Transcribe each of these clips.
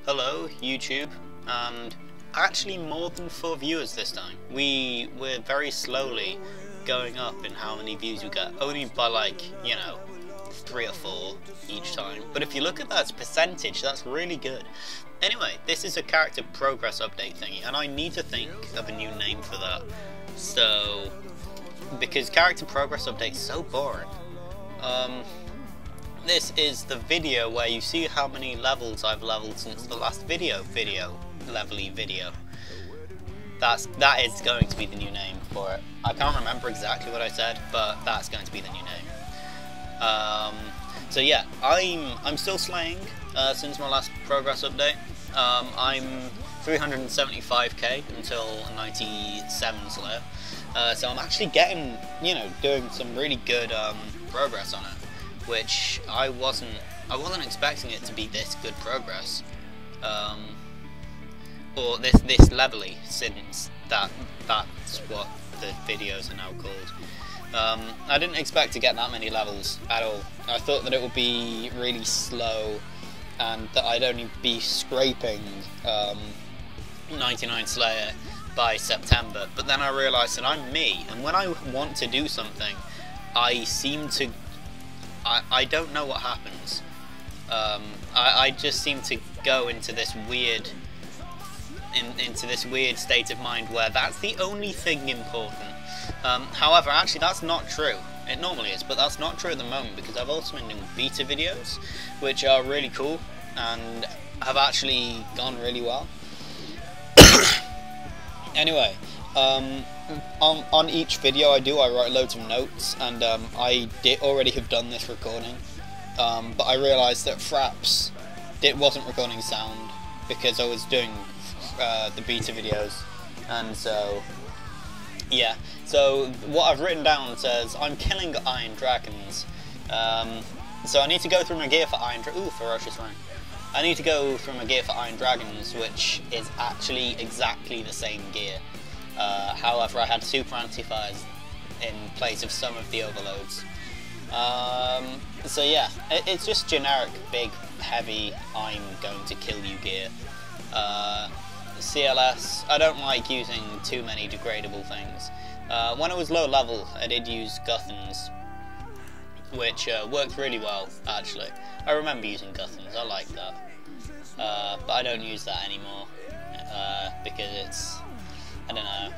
Hello, YouTube, and actually more than 4 viewers this time. We're very slowly going up in how many views we get, only by like, 3 or 4 each time. But if you look at that as percentage, that's really good. Anyway, this is a character progress update thingy, and I need to think of a new name for that. So, because character progress update is so boring. This is the video where you see how many levels I've leveled since the last leveleh video. That is going to be the new name for it. I can't remember exactly what I said, but that's going to be the new name. So yeah, I'm still slaying since my last progress update. I'm 375k until 97 slayer. So I'm actually getting, doing some really good progress on it, which I wasn't expecting it to be this good progress, or this leveleh, since that's what the videos are now called. I didn't expect to get that many levels at all. I thought that it would be really slow and that I'd only be scraping 99 Slayer by September, but then I realised that I'm me, and when I want to do something, I seem to I don't know what happens. I just seem to go into this weird state of mind where that's the only thing important. However, actually that's not true. It normally is, but that's not true at the moment, because I've also been doing beta videos, which are really cool and have actually gone really well. Anyway, on each video I write loads of notes, and I did already have done this recording, but I realised that Fraps wasn't recording sound because I was doing the beta videos, and so yeah. So what I've written down says I'm killing iron dragons, so I need to go through my gear for iron. Ooh, ferocious rank. I need to go through my gear for iron dragons, which is actually exactly the same gear. However, I had super anti-fires in place of some of the overloads. So yeah, it's just generic, big, heavy, I'm going to kill you gear. CLS, I don't like using too many degradable things. When I was low level, I did use Guthans, which worked really well, actually. I remember using Guthans, I like that. But I don't use that anymore, because it's, I don't know,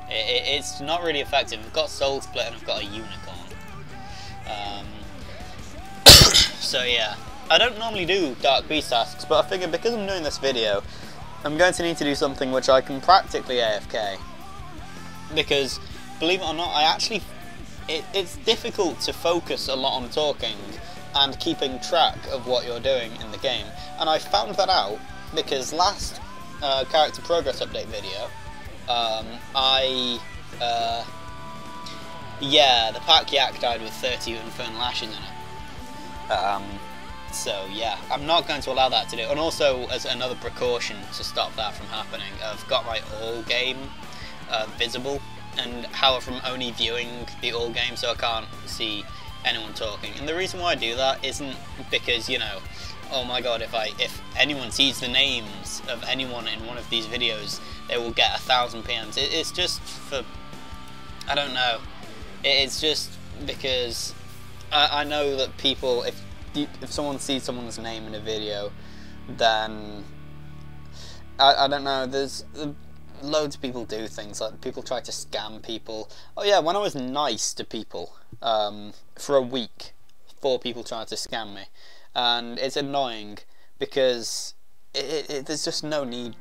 it's not really effective. I've got Soul Split and I've got a Unicorn. So yeah, I don't normally do Dark Beast tasks, but I figured because I'm doing this video, I'm going to need to do something which I can practically AFK. Because, believe it or not, it's difficult to focus a lot on talking and keeping track of what you're doing in the game. And I found that out because last character progress update video, the pack yak died with 30 infernal lashes in it. So yeah, I'm not going to allow that to do. And also, as another precaution to stop that from happening, I've got my all game visible, and however I'm only viewing the all game, so I can't see anyone talking. And the reason why I do that isn't because, oh my god, if anyone sees the names of anyone in one of these videos, they will get 1,000 PMs. It's just for, I don't know, it's just because I know that people, if someone sees someone's name in a video, then I don't know, there's loads of people do things, like people try to scam people. Oh yeah, when I was nice to people for a week, 4 people tried to scam me, and it's annoying because there's just no need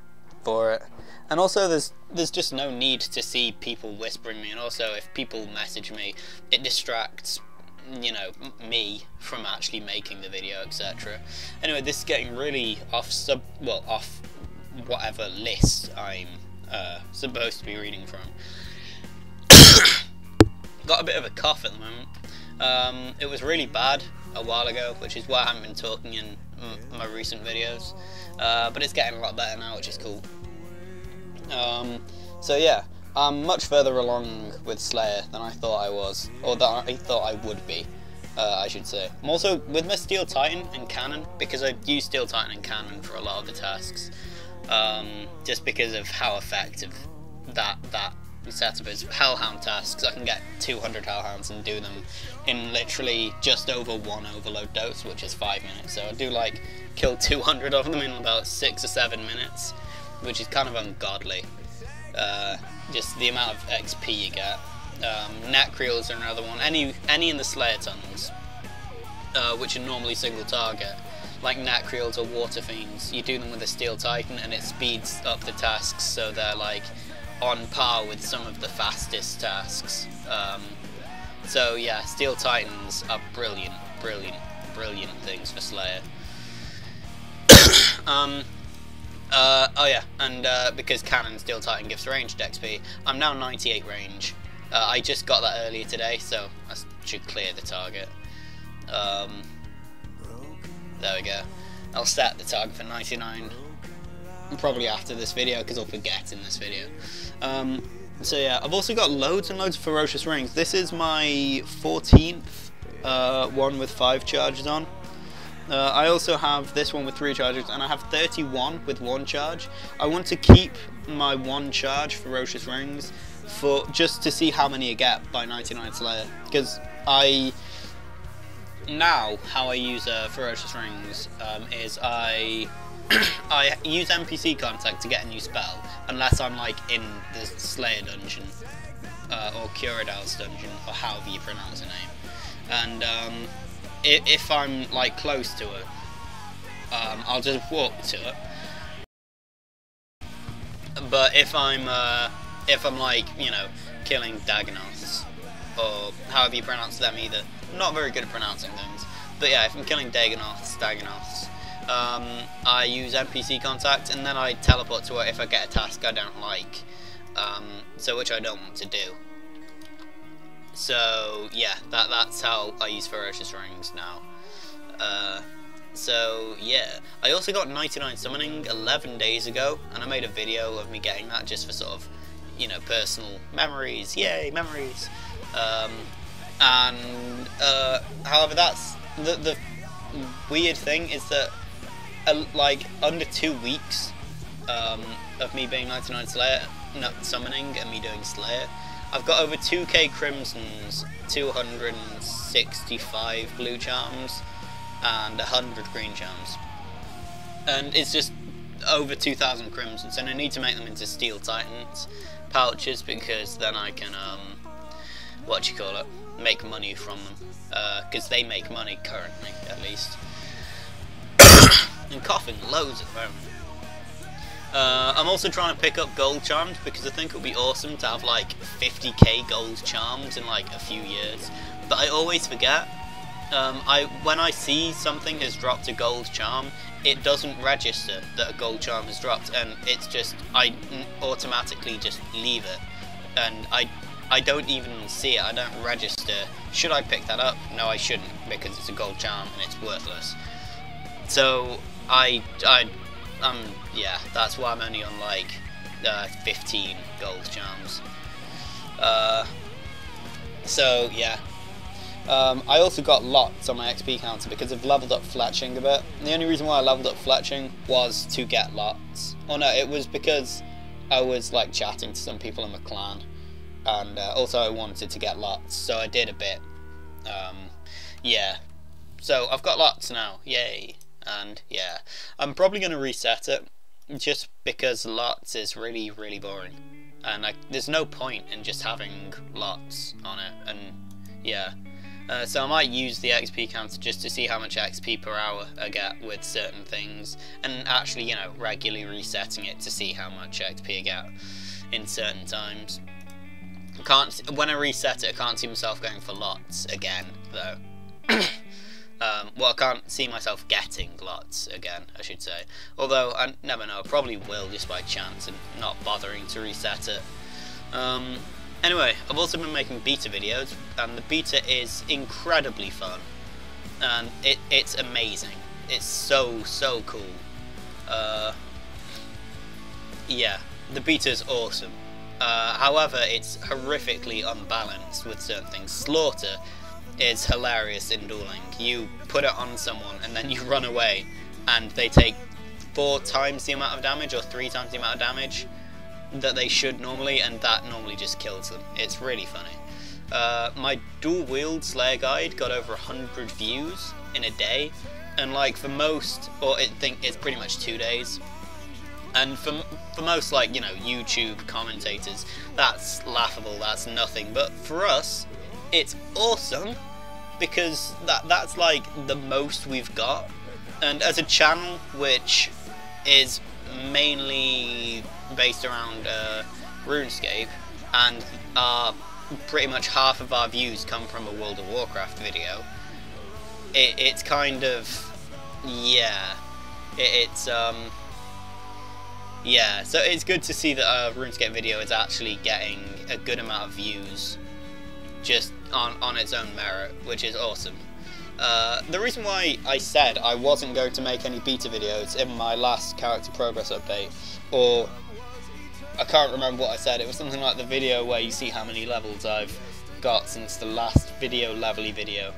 for it. And also there's just no need to see people whispering me, and also if people message me, it distracts me from actually making the video, etc. Anyway, this is getting really off whatever list I'm supposed to be reading from. Got a bit of a cough at the moment. It was really bad a while ago, which is why I haven't been talking in my recent videos, but it's getting a lot better now, which is cool. So yeah, I'm much further along with Slayer than I thought I was, or that I thought I would be. I should say. I'm also, with my Steel Titan and Cannon, because I use Steel Titan and Cannon for a lot of the tasks, just because of how effective that setup is. Hellhound tasks, I can get 200 Hellhounds and do them in literally just over 1 overload dose, which is 5 minutes. So I do like kill 200 of them in about 6 or 7 minutes, which is kind of ungodly. Just the amount of XP you get. Necreals are another one. Any in the Slayer tunnels, which are normally single target, like Necreals or Water Fiends, you do them with a Steel Titan and it speeds up the tasks so they're like on par with some of the fastest tasks. So yeah, Steel Titans are brilliant things for Slayer. Oh yeah, and because Cannon Steel Titan gives ranged XP, I'm now 98 range. I just got that earlier today, so I should clear the target. There we go. I'll set the target for 99, probably after this video, because I'll forget in this video. So yeah, I've also got loads and loads of Ferocious Rings. This is my 14th one with 5 charges on. I also have this one with 3 charges, and I have 31 with 1 charge. I want to keep my 1 charge Ferocious Rings for just to see how many I get by 99 Slayer, because now how I use Ferocious Rings is I use NPC contact to get a new spell, unless I'm like in the Slayer dungeon or Curadal's dungeon, or however you pronounce the name, and if I'm like close to it, I'll just walk to it. But if I'm like, you know, killing Dagonoths, or however you pronounce them either, I'm not very good at pronouncing things, but yeah, if I'm killing Dagonoths, I use NPC contact, and then I teleport to it if I get a task I don't like, so which I don't want to do. So yeah, that's how I use Ferocious Rings now. So yeah, I also got 99 summoning 11 days ago, and I made a video of me getting that just for sort of, you know, personal memories. Yay, memories! However, that's the weird thing is that like under 2 weeks of me being 99 Slayer, summoning, and me doing Slayer, I've got over 2k Crimsons, 265 Blue Charms, and 100 Green Charms. And it's just over 2,000 Crimsons, and I need to make them into Steel Titans pouches, because then I can, make money from them. Because they make money currently, at least. And coughing loads at the moment. I'm also trying to pick up gold charms, because I think it would be awesome to have like 50k gold charms in like a few years. But I always forget. When I see something has dropped a gold charm, it doesn't register that a gold charm has dropped, and it's just, I automatically just leave it, and I don't even see it. I don't register. Should I pick that up? No, I shouldn't, because it's a gold charm and it's worthless. So yeah, that's why I'm only on like 15 gold charms. So yeah, I also got lots on my XP counter because I've leveled up fletching a bit. And the only reason why I leveled up fletching was to get lots. Oh no, it was because I was like chatting to some people in my clan, and also I wanted to get lots, so I did a bit. Yeah, so I've got lots now, yay. And yeah, I'm probably going to reset it, just because lots is really boring, and there's no point in just having lots on it. And yeah, so I might use the XP counter just to see how much XP per hour I get with certain things, and actually, you know, regularly resetting it to see how much XP I get in certain times. When I reset it, I can't see myself going for lots again, though. Well, I can't see myself getting lots again, I should say. Although, I never know, I probably will just by chance and not bothering to reset it. Anyway, I've also been making beta videos, and the beta is incredibly fun. And it's amazing. It's so cool. Yeah, the beta is awesome. However, it's horrifically unbalanced with certain things. Slaughter is hilarious in dueling. You put it on someone and then you run away and they take 4 times the amount of damage or 3 times the amount of damage that they should normally, and that normally just kills them. It's really funny. My dual wield Slayer guide got over 100 views in a day, and like for most, or I think it's pretty much 2 days. And for most, like, you know, YouTube commentators, that's laughable, that's nothing. But for us, it's awesome, because that's like the most we've got. And as a channel which is mainly based around RuneScape, and pretty much half of our views come from a World of Warcraft video, it's kind of, yeah, yeah, so it's good to see that a RuneScape video is actually getting a good amount of views just on its own merit, which is awesome. The reason why I said I wasn't going to make any beta videos in my last character progress update, or I can't remember what I said, it was something like the video where you see how many levels I've got since the last leveleh video,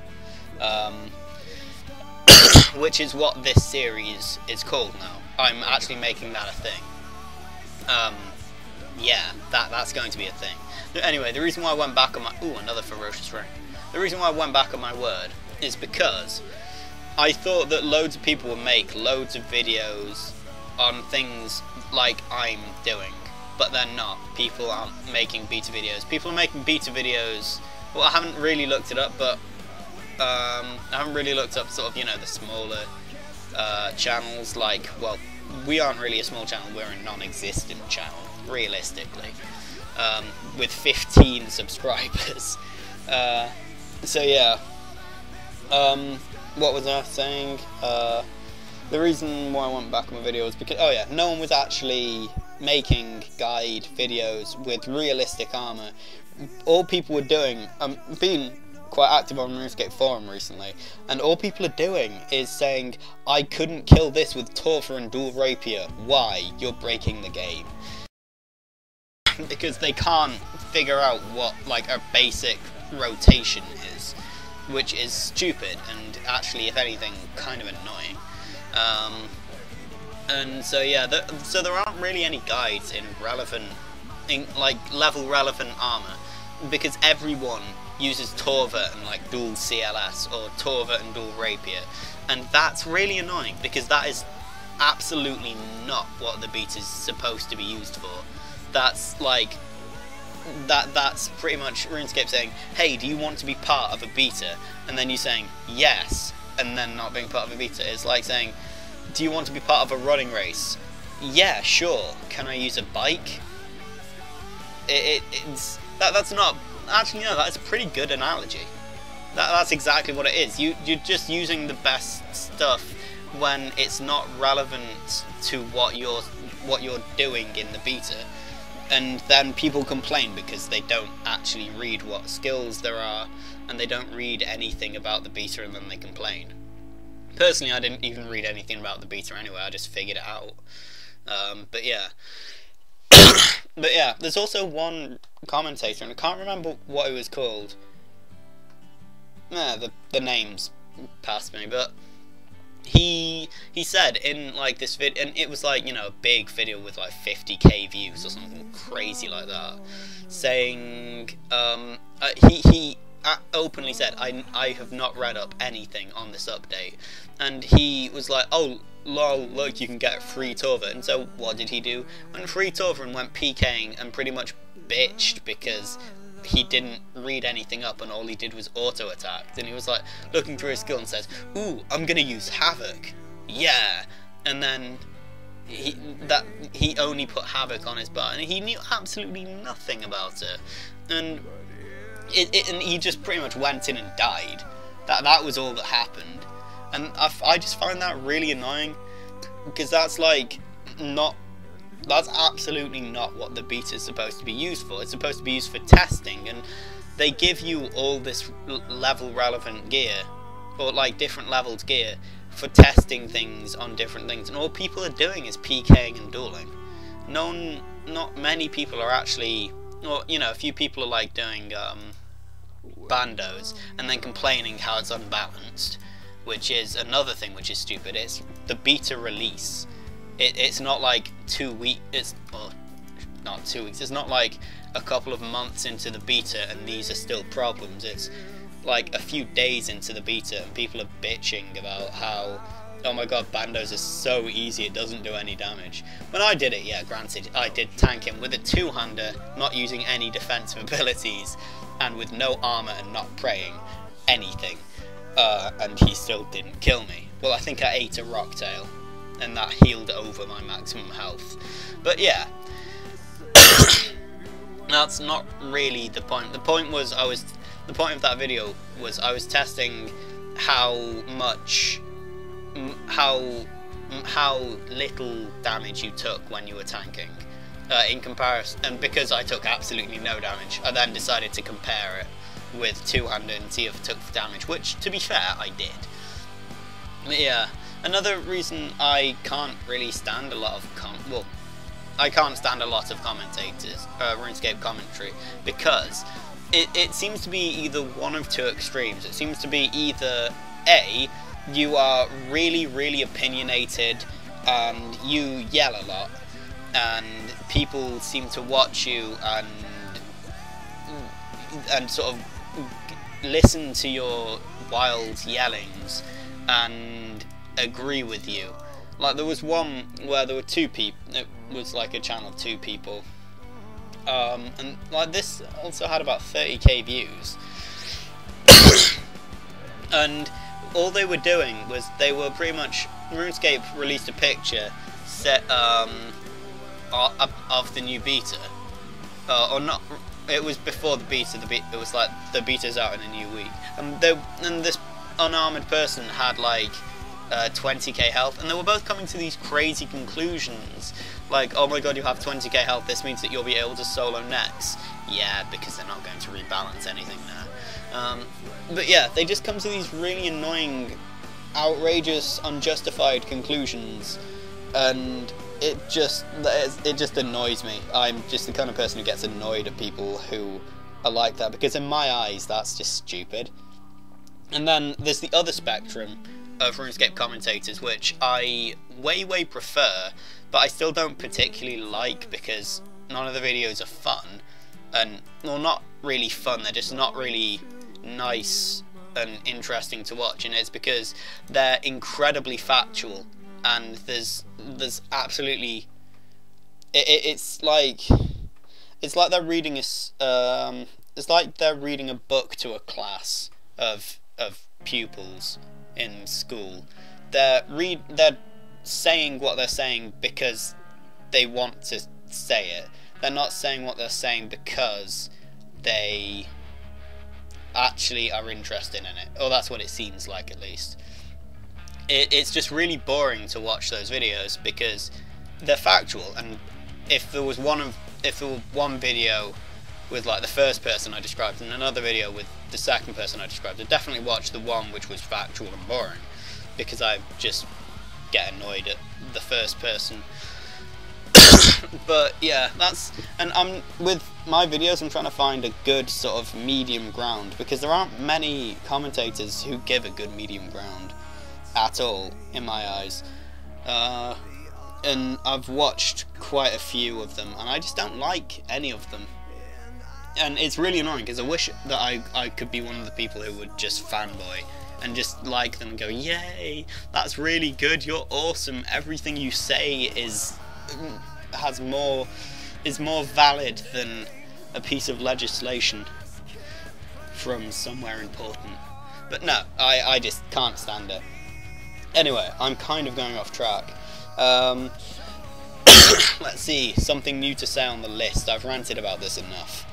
which is what this series is called now. I'm actually making that a thing. Yeah, that's going to be a thing. Anyway, the reason why I went back on my... Ooh, another ferocious ring. The reason why I went back on my word is because I thought that loads of people would make loads of videos on things like I'm doing, but they're not. People aren't making beta videos. People are making beta videos... Well, I haven't really looked it up, but... I haven't really looked up sort of, you know, the smaller channels, like, well, we aren't really a small channel, we're a non-existent channel, realistically, with 15 subscribers. So yeah, what was I saying? The reason why I went back on my video was because, oh yeah, no one was actually making guide videos with realistic armor. All people were doing, being quite active on RuneScape forum recently, and all people are doing is saying, I couldn't kill this with Torva and dual rapier. Why? You're breaking the game. Because they can't figure out what like a basic rotation is, which is stupid and actually, if anything, kind of annoying. And so yeah, so there aren't really any guides in like level relevant armor, because everyone uses Torva and like dual CLS or Torva and dual rapier, and that's really annoying because that is absolutely not what the beta is supposed to be used for. That's like that's pretty much RuneScape saying, hey, do you want to be part of a beta? And then you saying yes, and then not being part of a beta. It's like saying, do you want to be part of a running race? Yeah, sure. Can I use a bike? It's that's not. Actually, no, that's a pretty good analogy. That's exactly what it is. You're just using the best stuff when it's not relevant to what you're doing in the beta, and then people complain because they don't actually read what skills there are, and they don't read anything about the beta, and then they complain. Personally, I didn't even read anything about the beta anyway. I just figured it out. But yeah. But yeah, there's also one commentator, and I can't remember what it was called. Nah, the names passed me, but he said in like this video, and it was like, you know, a big video with like 50k views or something crazy like that, saying he openly said, I have not read up anything on this update, and he was like, oh lol, look, you can get free Torva. And so what did he do? Went free Torva and went PKing and pretty much bitched because he didn't read anything up and all he did was auto attacked. And he was like looking through his skill and says, ooh, I'm gonna use Havoc, yeah. And then he only put Havoc on his bar and he knew absolutely nothing about it, and and he just pretty much went in and died. That was all that happened. And I just find that really annoying, because that's like that's absolutely not what the beta is supposed to be used for. It's supposed to be used for testing, and they give you all this level relevant gear, or like different levels gear, for testing things on different things, and all people are doing is PKing and dueling. Not many people are actually, or you know, a few people are like doing bandos and then complaining how it's unbalanced, which is another thing which is stupid. It's the beta release. It's not like 2 weeks. It's not 2 weeks. It's not like a couple of months into the beta and these are still problems. It's like a few days into the beta and people are bitching about how, oh my god, bandos is so easy, it doesn't do any damage. When I did it, yeah, granted, I did tank him with a two-hander, not using any defensive abilities, and with no armor and not praying anything, and he still didn't kill me. Well, I think I ate a rocktail, and that healed over my maximum health. But yeah, that's not really the point. The point was the point of that video was I was testing how little damage you took when you were tanking in comparison, and because I took absolutely no damage, I then decided to compare it with two-handed and see if it took damage, which, to be fair, I did. But yeah, another reason I can't really stand a lot of I can't stand a lot of commentators, RuneScape commentary, because it seems to be either one of two extremes. It seems to be either A, you are really, really opinionated and you yell a lot, and people seem to watch you and sort of listen to your wild yellings and agree with you. Like, there was one where there were two people, it was like a channel of two people, and like this also had about 30k views, and all they were doing was they were pretty much, RuneScape released a picture set of the new beta, or not. It was before the beta. It was like the beta's out in a new week, and this unarmored person had like 20k health, and they were both coming to these crazy conclusions, like, oh my god, you have 20k health, this means that you'll be able to solo next. Yeah, because they're not going to rebalance anything now. But yeah, they just come to these really annoying, outrageous, unjustified conclusions, and it just annoys me. I'm just the kind of person who gets annoyed at people who are like that, because in my eyes that's just stupid. And then there's the other spectrum of RuneScape commentators, which I way prefer, but I still don't particularly like, because none of the videos are fun, and, well, not really fun, they're just not really nice and interesting to watch, and it's because they're incredibly factual, and there's absolutely, it's like they're reading it's like they're reading a book to a class of pupils in school. They're saying what they're saying because they want to say it. They're not saying what they're saying because they actually are interested in it, or that's what it seems like, at least. It's just really boring to watch those videos because they're factual, and if there was one video with like the first person I described and another video with the second person I described, I'd definitely watch the one which was factual and boring, because I just get annoyed at the first person. But yeah, and with my videos I'm trying to find a good sort of medium ground, because there aren't many commentators who give a good medium ground at all in my eyes, and I've watched quite a few of them and I just don't like any of them, and it's really annoying because I wish that I could be one of the people who would just fanboy and just like them and go, yay, that's really good, you're awesome, everything you say is more valid than a piece of legislation from somewhere important. But no, I just can't stand it. Anyway, I'm kind of going off track. Let's see, something new to say on the list. I've ranted about this enough.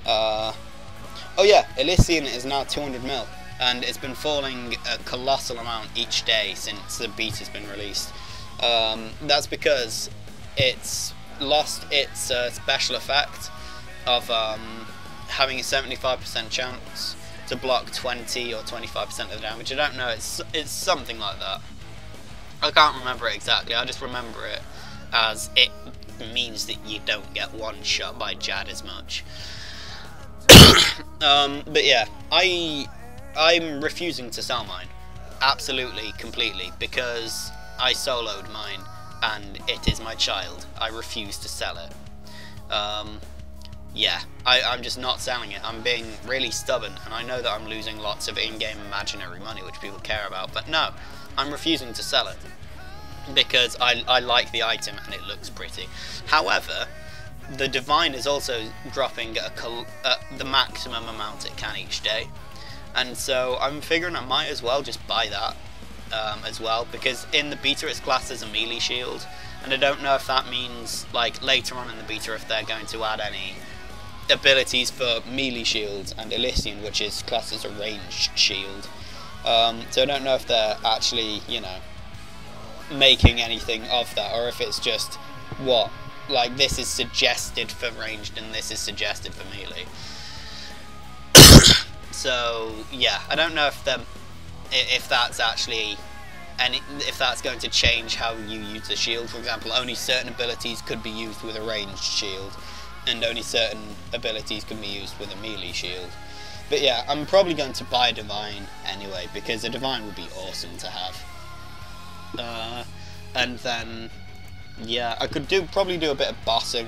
Oh yeah, Elysian is now 200 mil, and it's been falling a colossal amount each day since the beta's been released. That's because it's lost its special effect of having a 75% chance to block 20 or 25% of the damage. I don't know, it's something like that. I can't remember it exactly, I just remember it as it means that you don't get one shot by Jad as much. But yeah, I'm refusing to sell mine, absolutely, completely, because I soloed mine, and it is my child. I refuse to sell it. Yeah, I'm just not selling it. I'm being really stubborn, and I know that I'm losing lots of in-game imaginary money, which people care about, but no, I'm refusing to sell it, because I like the item and it looks pretty. However, the Divine is also dropping at the maximum amount it can each day, and so I'm figuring I might as well just buy that as well, because in the beta it's classed as a melee shield, and I don't know if that means, like, later on in the beta if they're going to add any abilities for melee shield and Elysian, which is classed as a ranged shield. So I don't know if they're actually, you know, making anything of that, or if it's just what, like, this is suggested for ranged and this is suggested for melee. So yeah, I don't know if that's actually if that's going to change how you use the shield. For example, only certain abilities could be used with a ranged shield, and only certain abilities can be used with a melee shield. But yeah, I'm probably going to buy a Divine anyway, because a Divine would be awesome to have. And then, yeah, I could probably do a bit of bossing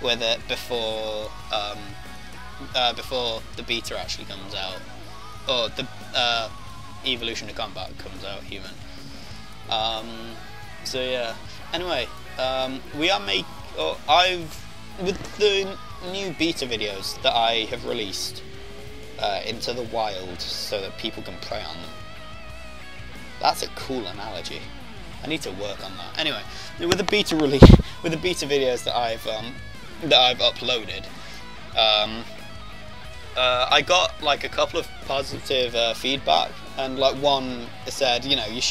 with it before the beta actually comes out, or the Evolution to Combat comes out even. So yeah. Anyway, with the new beta videos that I have released into the wild so that people can play on them. That's a cool analogy. I need to work on that. Anyway, with the beta videos that I've uploaded, I got like a couple of positive feedback, and like one said, you know, you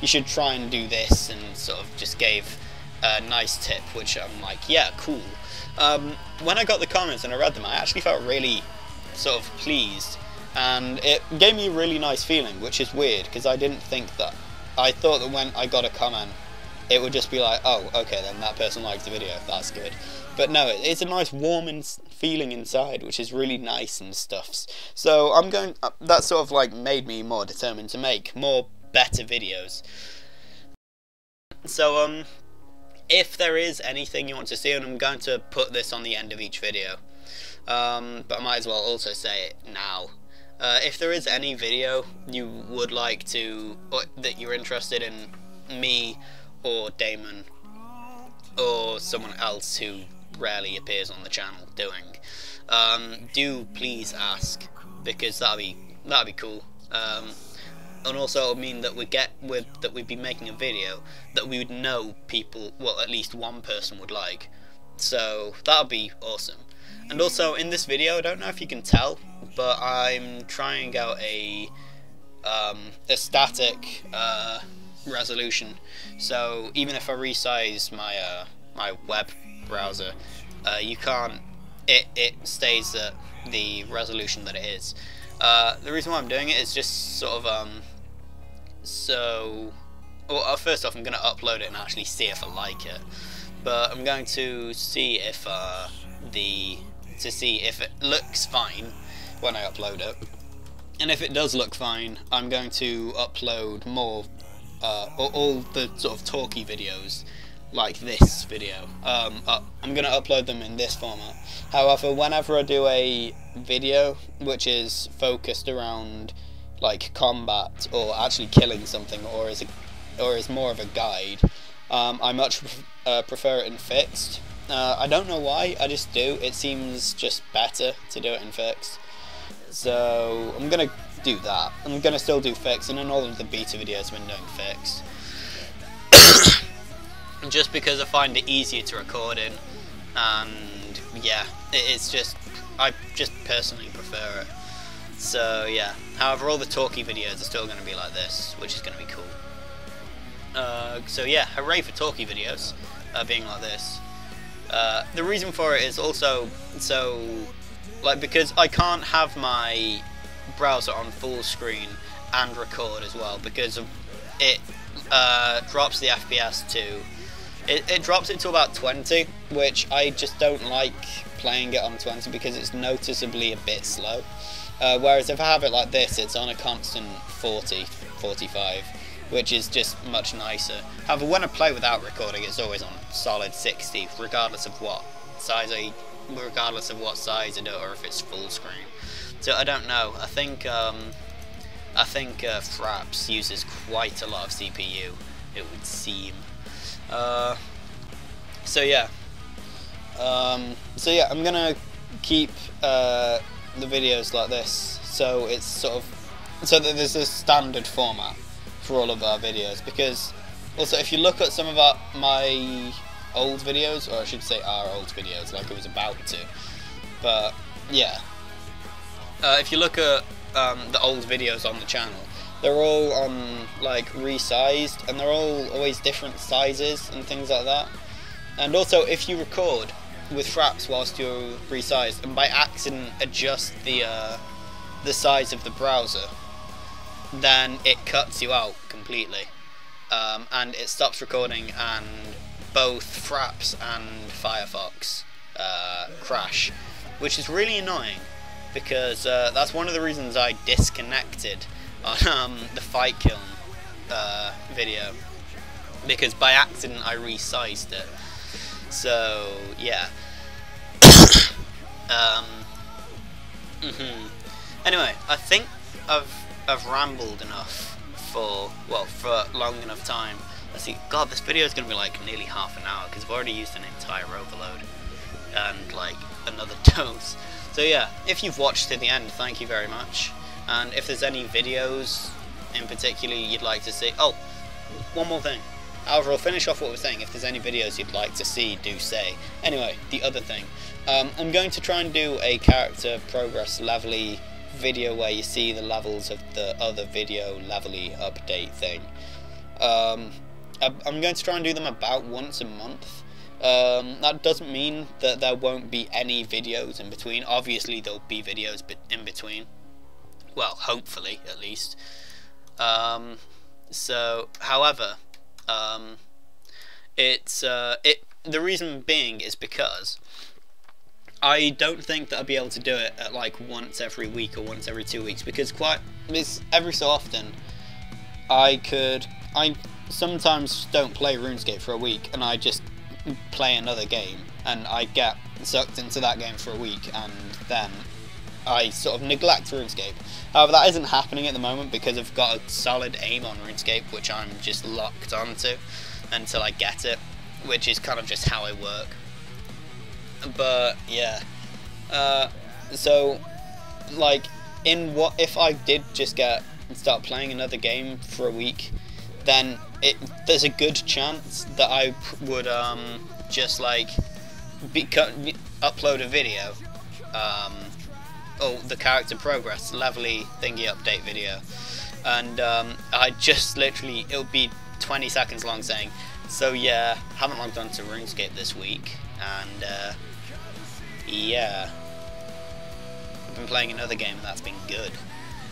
should try and do this, and sort of just gave a nice tip, which I'm like, yeah, cool. When I got the comments and I read them, I actually felt really sort of pleased, and it gave me a really nice feeling, which is weird, because I didn't think that. I thought that when I got a comment, it would just be like, oh, okay, then that person liked the video, that's good. But no, it's a nice warm feeling inside, which is really nice and stuff. So that sort of like made me more determined to make more better videos. So if there is anything you want to see, and I'm going to put this on the end of each video, but I might as well also say it now. If there is any video you would like to, or that you're interested in me or Damon or someone else who rarely appears on the channel doing, do please ask, because that'd be cool. And also it would mean that we'd be making a video that we would know people, well, at least one person would like. So that would be awesome. And also in this video, I don't know if you can tell, but I'm trying out a static resolution. So even if I resize my my web browser, you can't. It stays at the resolution that it is. The reason why I'm doing it is just sort of well, first off, I'm going to upload it and actually see if I like it. But I'm going to see if if it looks fine when I upload it. And if it does look fine, I'm going to upload more all the sort of talky videos like this video. I'm going to upload them in this format. However, whenever I do a video which is focused around like combat or actually killing something, or is more of a guide, I much prefer it in fixed. I don't know why, I just do. It seems just better to do it in fixed. So I'm going to do that. I'm going to still do fixed, and in all of the beta videos I've been doing fixed. Just because I find it easier to record in, and yeah, it's just, I just personally prefer it. So yeah, however, all the talky videos are still going to be like this, which is going to be cool. So yeah, hooray for talky videos being like this. The reason for it is also because I can't have my browser on full screen and record as well, because of it drops the FPS to it drops it to about 20, which I just don't like playing it on 20 because it's noticeably a bit slow. Whereas if I have it like this, it's on a constant 40, 45, which is just much nicer. However, when I play without recording, it's always on solid 60, regardless of what size I do, or if it's full screen. So I don't know. I think Fraps uses quite a lot of CPU, it would seem. So yeah, I'm gonna keep the videos like this, so it's so that there's a standard format for all of our videos. Because also, if you look at some of my old videos, or I should say our old videos, like I was about to, but yeah, if you look at the old videos on the channel, they're all on like resized, and they're all always different sizes and things like that. And also, if you record with Fraps whilst you're resized and by accident adjust the size of the browser, then it cuts you out completely, and it stops recording, and both Fraps and Firefox crash, which is really annoying, because that's one of the reasons I disconnected on the Fight Kiln video, because by accident I resized it. So yeah. Anyway, I think I've rambled enough for long enough time. Let's see. God, this video is going to be like nearly half an hour because I've already used an entire overload and like another dose. So yeah, if you've watched to the end, thank you very much. And if there's any videos in particular you'd like to see, oh, one more thing. However, I'll finish off what we're saying. If there's any videos you'd like to see, do say. Anyway, the other thing, I'm going to try and do a character progress leveleh video where you see the levels of the other video leveleh update thing. I'm going to try and do them about once a month. That doesn't mean that there won't be any videos in between. Obviously there'll be videos in between. Well, hopefully, at least. So, however, the reason being is because I don't think that I'll be able to do it at like once every week or once every 2 weeks, because every so often I sometimes don't play RuneScape for a week and I just play another game and I get sucked into that game for a week and then I sort of neglect RuneScape. However, that isn't happening at the moment because I've got a solid aim on RuneScape, which I'm just locked onto until I get it, which is kind of just how I work. But yeah, so like if I did just start playing another game for a week, then there's a good chance that I would just like upload a video, the character progress leveleh thingy update video, and I just literally, it'll be 20 seconds long saying, so yeah, haven't logged on to RuneScape this week, and yeah, I've been playing another game and that's been good.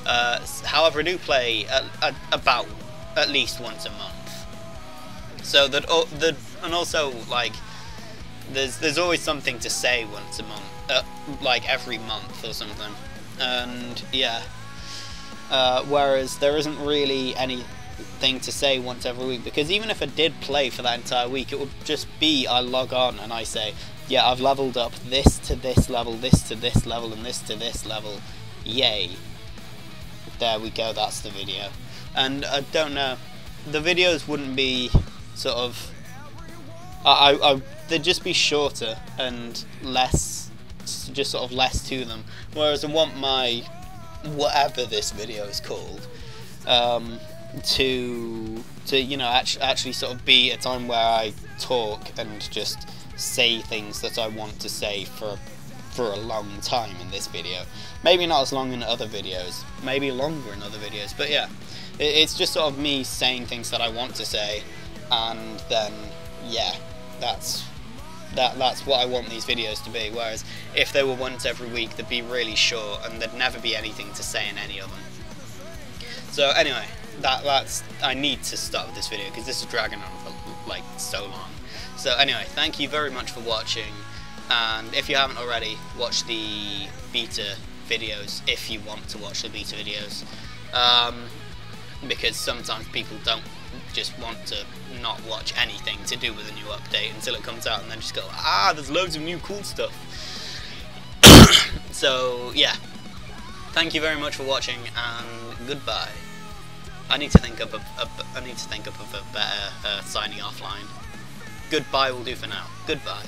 However, I do play about at least once a month. So and also like there's always something to say once a month, like every month or something. And yeah, whereas there isn't really anything to say once every week, because even if I did play for that entire week, it would just be I log on and I say, yeah, I've leveled up this to this level, this to this level, and this to this level. Yay. There we go, that's the video. And I don't know, the videos wouldn't be sort of, they'd just be shorter and less, just sort of less to them. Whereas I want my, whatever this video is called, to you know, actually sort of be a time where I talk and just say things that I want to say for a long time in this video. Maybe not as long in other videos, maybe longer in other videos, but yeah, it's just sort of me saying things that I want to say, and then yeah, that's what I want these videos to be. Whereas if they were once every week, they'd be really short and there'd never be anything to say in any of them. So anyway, that's I need to stop this video because this is dragging on for like so long. So anyway, thank you very much for watching, And if you haven't already, watch the beta videos if you want to watch the beta videos, because sometimes people don't just want to not watch anything to do with a new update until it comes out and then just go, ah, there's loads of new cool stuff. So yeah, thank you very much for watching, and goodbye. I need to think up of a better signing off line. Goodbye will do for now. Goodbye.